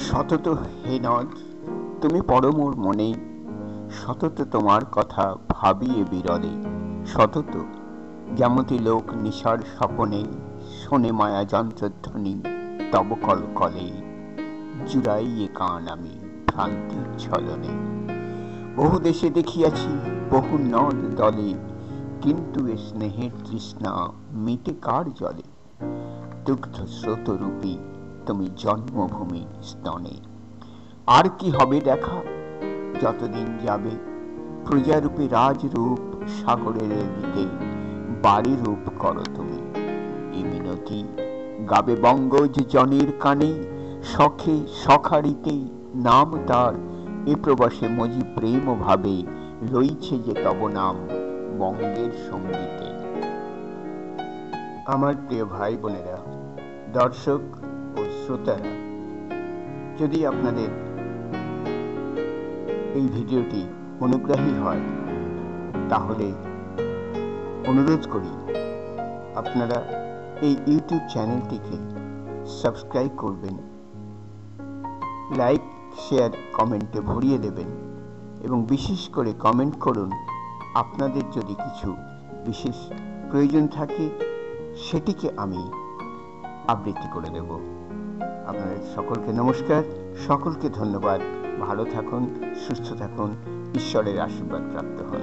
সতত হে নদ, তুমি পড়ো মোর মনে, সতত তোমার কথা ভাবি এ বিরলে। সতত জ্ঞামতি লোক নিশার স্বপনে, শোনে মায়া যন্ত্রধ্বনি তব কল কলে। জুড়াই এ কান আমি ভ্রান্তির ছলনে। বহু দেশে দেখিয়াছি বহু নদ দলে, কিন্তু এ স্নেহের তৃষ্ণা মিটে কার জলে। দুগ্ধ স্রোতরূপী তুমি জন্মভূমি স্তনে। আর কি হবে দেখা যতদিন যাবে, প্রজারূপী রাজরূপ সাগরের দিকে বাড়ি রূপ করো তুমি। এ মিনতি গাবে বঙ্গজ জনের কানে, শখে সখারিতে নাম তার এ প্রবাসে মজি প্রেম ভাবে, রইছে যে তব নাম বঙ্গের সঙ্গীতে। আমার প্রিয় ভাই বোনেরা, দর্শক ও শ্রোতারা, যদি আপনাদের এই ভিডিওটি অনুগ্রাহী হয় তাহলে অনুরোধ করি আপনারা এই ইউটিউব চ্যানেলটিকে সাবস্ক্রাইব করবেন, লাইক শেয়ার কমেন্টে ভরিয়ে দেবেন এবং বিশেষ করে কমেন্ট করুন আপনাদের যদি কিছু বিশেষ প্রয়োজন থাকে, সেটিকে আমি আবৃত্তি করে দেব। আপনাদের সকলকে নমস্কার, সকলকে ধন্যবাদ। ভালো থাকুন, সুস্থ থাকুন, ঈশ্বরের আশীর্বাদ প্রাপ্ত হন।